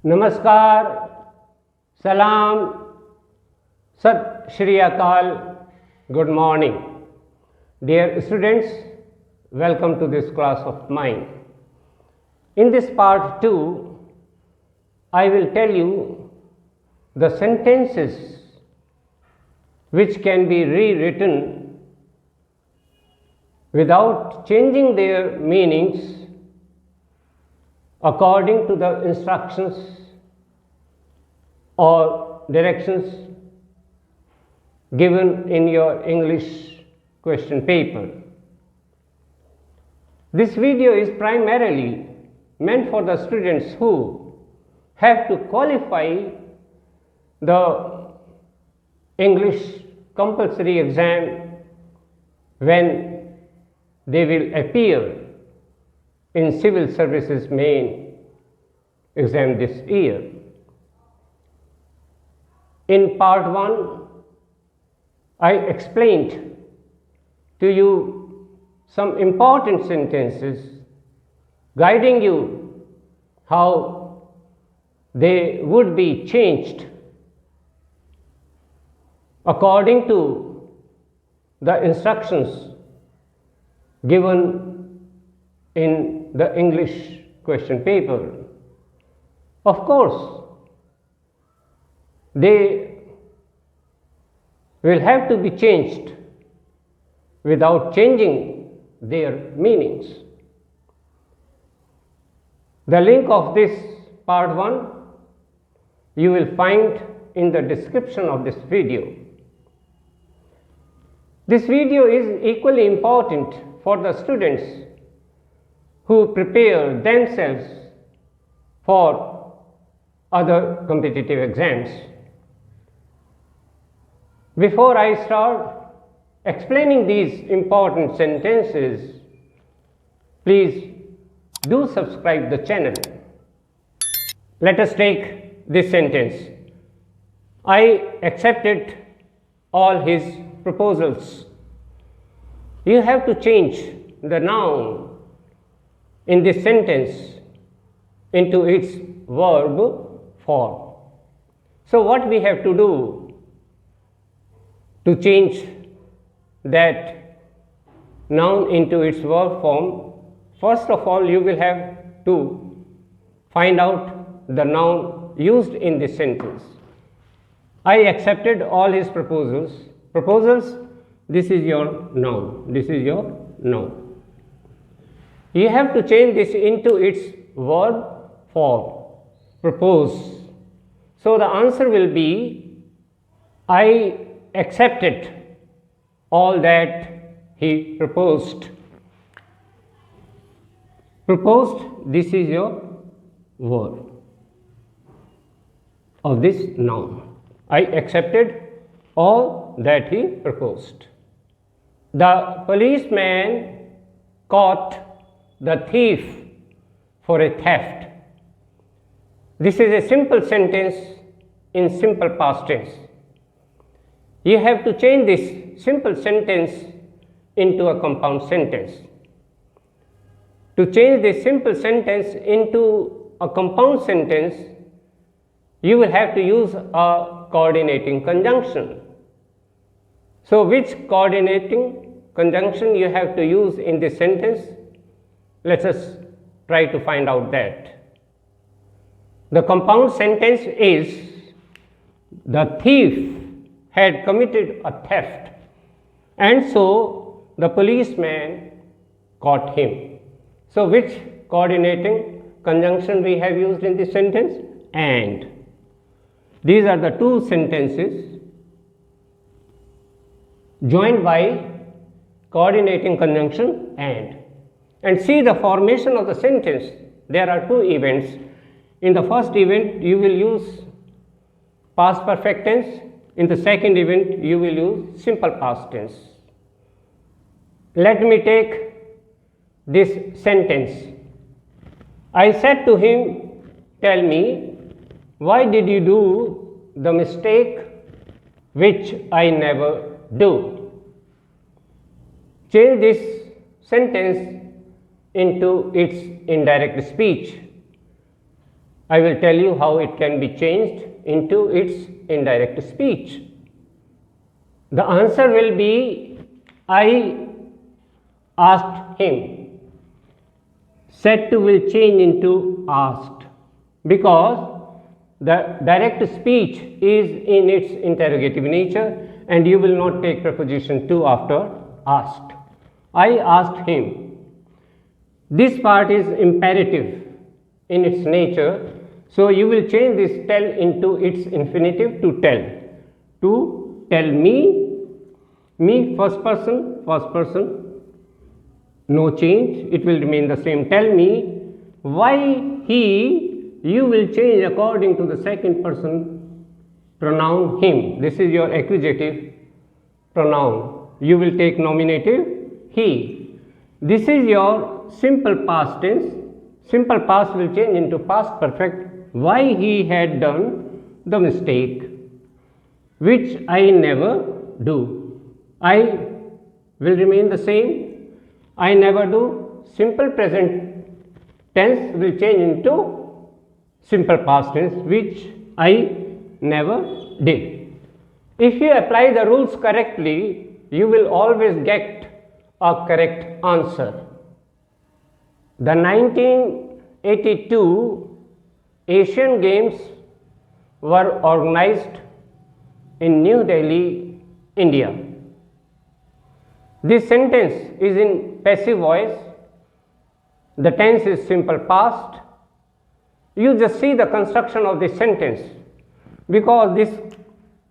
नमस्कार, सलाम, सत श्री अकाल, good morning. Dear students, welcome to this class of mine. In this part 2, I will tell you the sentences which can be rewritten without changing their meanings according to the instructions or directions given in your English question paper. This video is primarily meant for the students who have to qualify the English compulsory exam when they will appear in civil services main exam this year. In part 1, I explained to you some important sentences guiding you how they would be changed according to the instructions given in the English question paper. Of course, they will have to be changed without changing their meanings. The link of this part 1 you will find in the description of this video. This video is equally important for the students who prepare themselves for other competitive exams. Before I start explaining these important sentences, please do subscribe the channel. Let us take this sentence. I accepted all his proposals. You have to change the noun in this sentence into its verb form. So what we have to do to change that noun into its verb form? First of all, you will have to find out the noun used in this sentence. I accepted all his proposals. Proposals, this is your noun. This is your noun. You have to change this into its verb form, propose. So the answer will be, I accepted all that he proposed. Proposed, this is your verb of this noun. I accepted all that he proposed. The policeman caught the thief for a theft. This is a simple sentence in simple past tense. You have to change this simple sentence into a compound sentence. To change this simple sentence into a compound sentence, you will have to use a coordinating conjunction. So which coordinating conjunction you have to use in this sentence? Let us try to find out that. The compound sentence is, the thief had committed a theft and so the policeman caught him. So which coordinating conjunction we have used in this sentence? And. These are the two sentences joined by coordinating conjunction and. And see the formation of the sentence. There are two events. In the first event, you will use past perfect tense. In the second event, you will use simple past tense. Let me take this sentence. I said to him, tell me, why did you do the mistake which I never do? Change this sentence into its indirect speech. I will tell you how it can be changed into its indirect speech. The answer will be I asked him. Said to will change into asked, because the direct speech is in its interrogative nature and you will not take preposition to after asked. I asked him. This part is imperative in its nature, so you will change this tell into its infinitive to tell. To tell me first person, no change, it will remain the same. Tell me why he, you will change according to the second person pronoun him. This is your accusative pronoun. You will take nominative he. This is your simple past tense. Simple past will change into past perfect. Why he had done the mistake, which I never do. I will remain the same. I never do. Simple present tense will change into simple past tense, which I never did. If you apply the rules correctly, you will always get a correct answer. The 1982 Asian Games were organized in New Delhi, India. This sentence is in passive voice. The tense is simple past. You just see the construction of this sentence, because this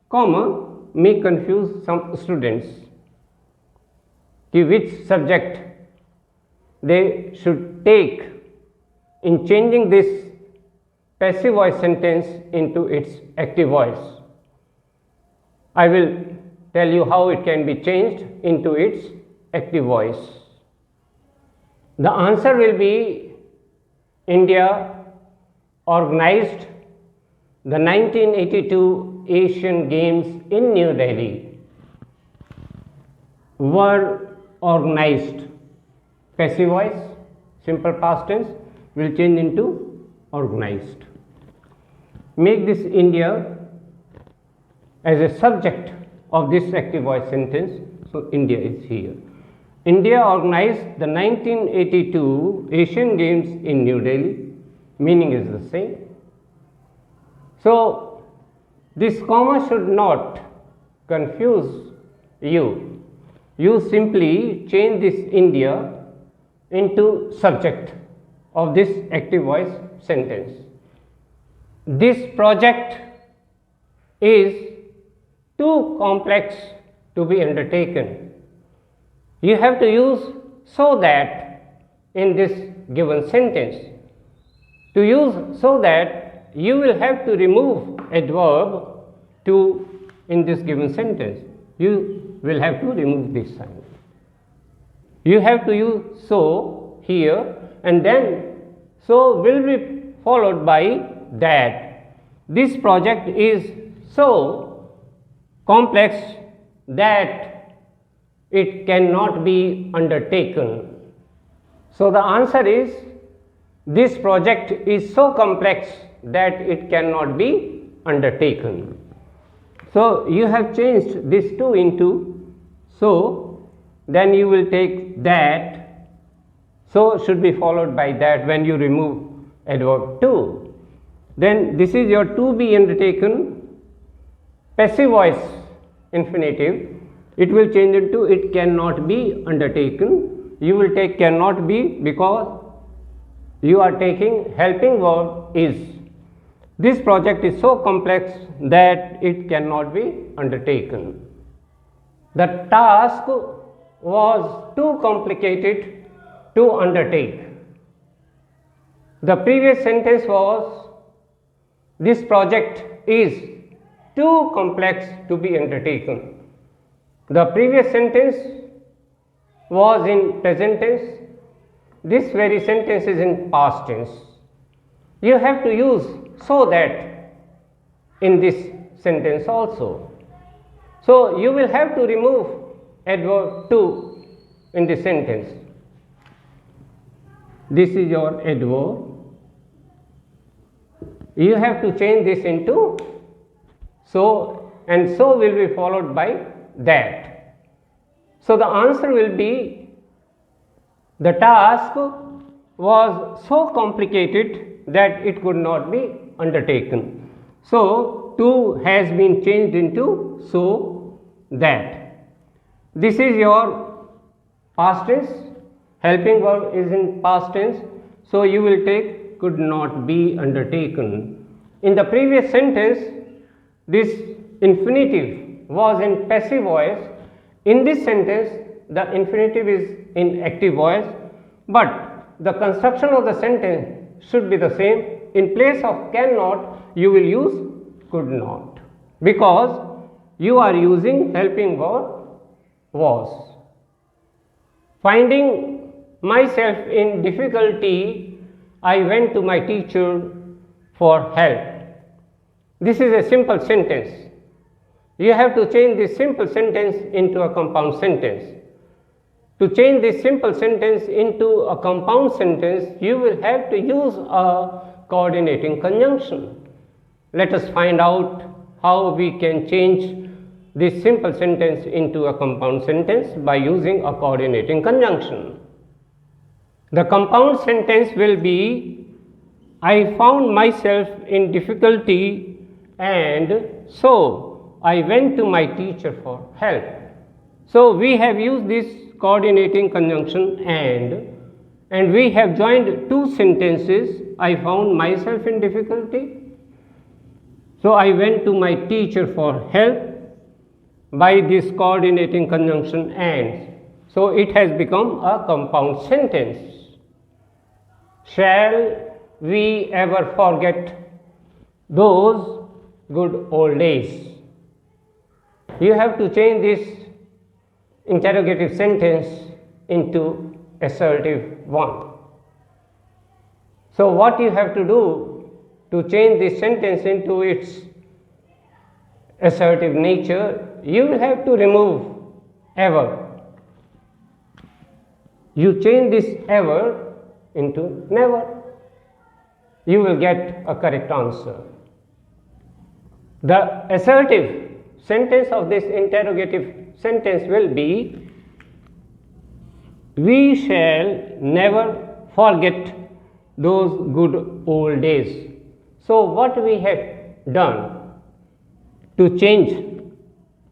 comma may confuse some students. Which subject they should take in changing this passive voice sentence into its active voice. I will tell you how it can be changed into its active voice. The answer will be India organized the 1982 Asian Games in New Delhi. Were organized. Passive voice, simple past tense will change into organized. Make this India as a subject of this active voice sentence. So India is here. India organized the 1982 Asian Games in New Delhi. Meaning is the same. So this comma should not confuse you. You simply change this India into subject of this active voice sentence. This project is too complex to be undertaken. You have to use so that in this given sentence. To use so that, you will have to remove adverb to in this given sentence. You will have to remove this sign. You have to use so here, and then so will be followed by that. This project is so complex that it cannot be undertaken. So the answer is, this project is so complex that it cannot be undertaken. So you have changed this to into so, then you will take that. So should be followed by that when you remove adverb to. Then this is your to be undertaken passive voice infinitive. It will change into it cannot be undertaken. You will take cannot be because you are taking helping verb is. This project is so complex that it cannot be undertaken. The task was too complicated to undertake. The previous sentence was, this project is too complex to be undertaken. The previous sentence was in present tense. This very sentence is in past tense. You have to use so that in this sentence also. So you will have to remove adverb to in this sentence. This is your adverb you have to change this into so, and so will be followed by that. So, the answer will be the task was so complicated that it could not be undertaken. So, to has been changed into so that. This is your past tense, helping verb is in past tense. So, you will take could not be undertaken. In the previous sentence, this infinitive was in passive voice. In this sentence, the infinitive is in active voice, but the construction of the sentence should be the same. In place of cannot, you will use could not, because you are using helping verb was. Finding myself in difficulty, I went to my teacher for help. This is a simple sentence. You have to change this simple sentence into a compound sentence. To change this simple sentence into a compound sentence, you will have to use a coordinating conjunction. Let us find out how we can change this simple sentence into a compound sentence by using a coordinating conjunction. The compound sentence will be, I found myself in difficulty and so I went to my teacher for help. So, we have used this coordinating conjunction and we have joined two sentences. I found myself in difficulty, so I went to my teacher for help by this coordinating conjunction and. So, it has become a compound sentence. Shall we ever forget those good old days? You have to change this interrogative sentence into assertive one. So, what you have to do to change this sentence into its assertive nature, you will have to remove ever. You change this ever into never, you will get a correct answer. The assertive sentence of this interrogative sentence will be, we shall never forget those good old days. So, what we have done to change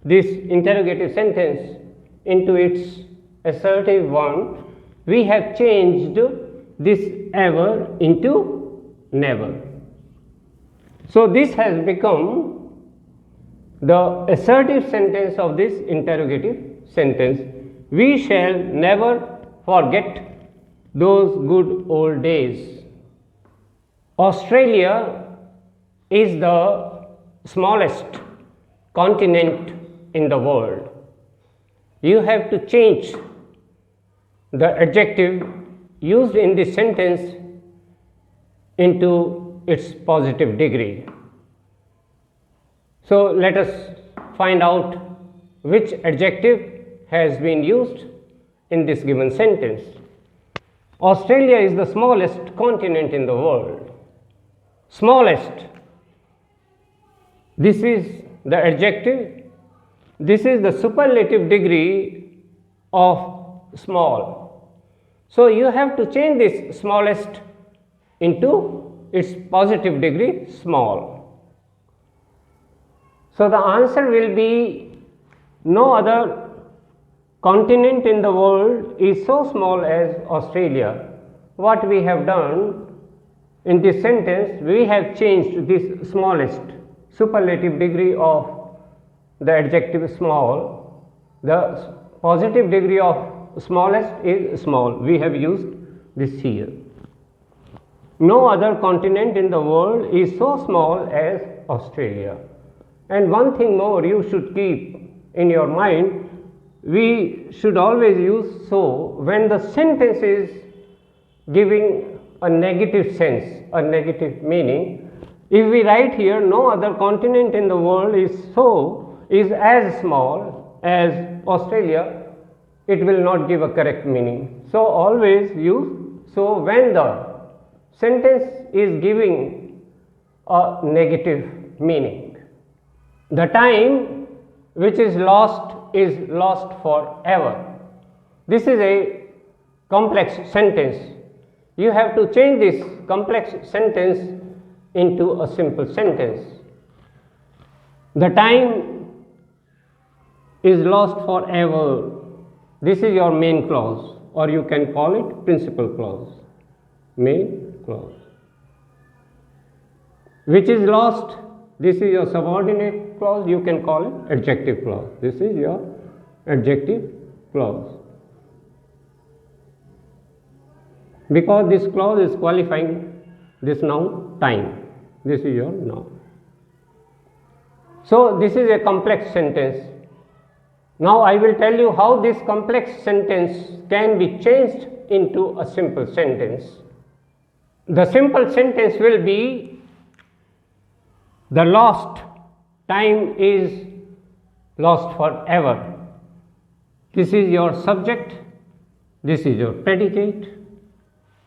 this interrogative sentence into its assertive one, we have changed this ever into never. So, this has become the assertive sentence of this interrogative sentence. We shall never forget those good old days. Australia is the smallest continent in the world. You have to change the adjective used in this sentence into its positive degree. So, let us find out which adjective has been used in this given sentence. Australia is the smallest continent in the world. Smallest. This is the adjective. This is the superlative degree of small. So, you have to change this smallest into its positive degree small. So, the answer will be, no other continent in the world is so small as Australia. What we have done in this sentence, we have changed this smallest superlative degree of the adjective small. The positive degree of smallest is small. We have used this here. No other continent in the world is so small as Australia. And one thing more you should keep in your mind, we should always use so when the sentence is giving a negative sense, a negative meaning. If we write here, no other continent in the world is as small as Australia, it will not give a correct meaning. So, always use so when the sentence is giving a negative meaning. The time which is lost forever. This is a complex sentence. You have to change this complex sentence into a simple sentence. The time is lost forever. This is your main clause, or you can call it principal clause. Main clause. Which is lost, this is your subordinate clause, you can call it adjective clause. This is your adjective clause. Because this clause is qualifying this noun time. This is your noun. So this is a complex sentence. Now I will tell you how this complex sentence can be changed into a simple sentence. The simple sentence will be, the lost time is lost forever. This is your subject, this is your predicate.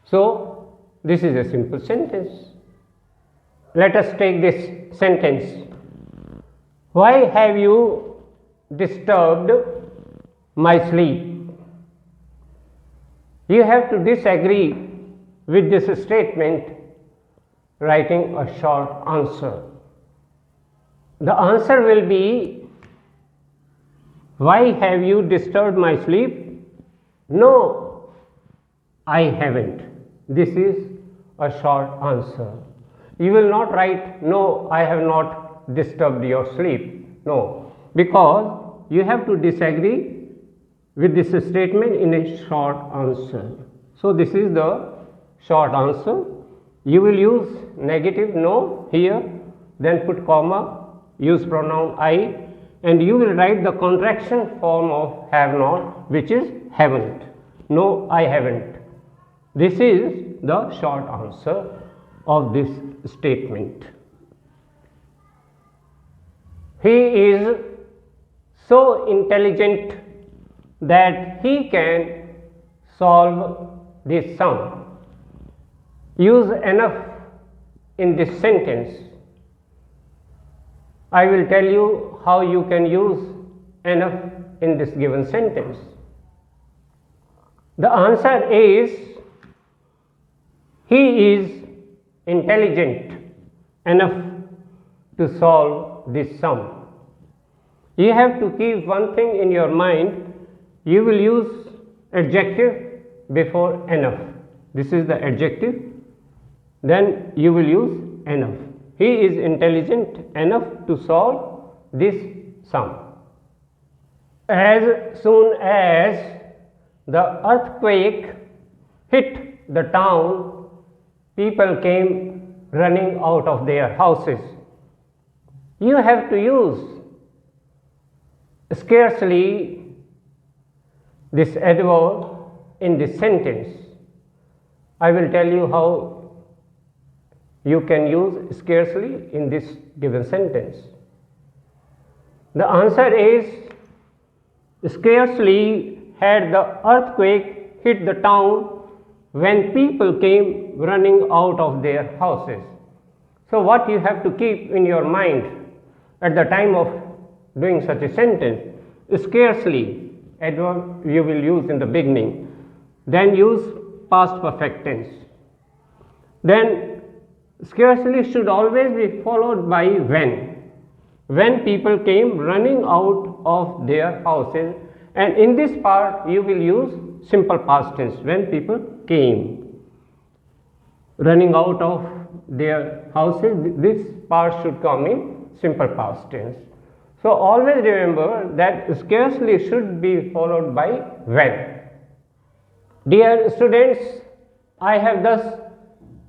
So this is a simple sentence. Let us take this sentence. Why have you disturbed my sleep? You have to disagree with this statement, writing a short answer. The answer will be, why have you disturbed my sleep? No, I haven't. This is a short answer. You will not write, no, I have not disturbed your sleep. No, because you have to disagree with this statement in a short answer. So this is the short answer. You will use negative no here, then put comma, use pronoun I, and you will write the contraction form of have not, which is haven't. No, I haven't. This is the short answer of this statement. He is so intelligent that he can solve this sum. Use enough in this sentence. I will tell you how you can use enough in this given sentence. The answer is, he is intelligent enough to solve this sum. You have to keep one thing in your mind, you will use adjective before enough. This is the adjective, then you will use enough. He is intelligent enough to solve this sum. As soon as the earthquake hit the town, people came running out of their houses. You have to use scarcely this adverb in this sentence. I will tell you how you can use scarcely in this given sentence. The answer is, scarcely had the earthquake hit the town when people came running out of their houses. So what you have to keep in your mind at the time of doing such a sentence, scarcely adverb you will use in the beginning, then use past perfect tense. Then scarcely should always be followed by when people came running out of their houses, and in this part you will use simple past tense, when people came running out of their houses. This part should come in simple past tense. So always remember that scarcely should be followed by when. Dear students, I have thus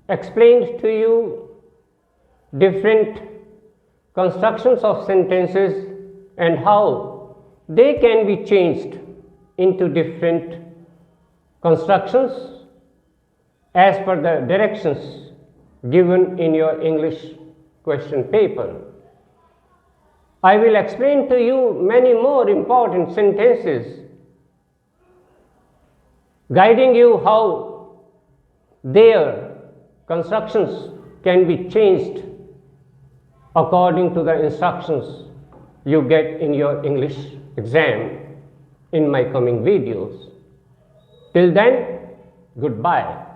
explained to you different constructions of sentences and how they can be changed into different constructions as per the directions given in your English question paper. I will explain to you many more important sentences, guiding you how their constructions can be changed according to the instructions you get in your English exam in my coming videos. Till then, goodbye.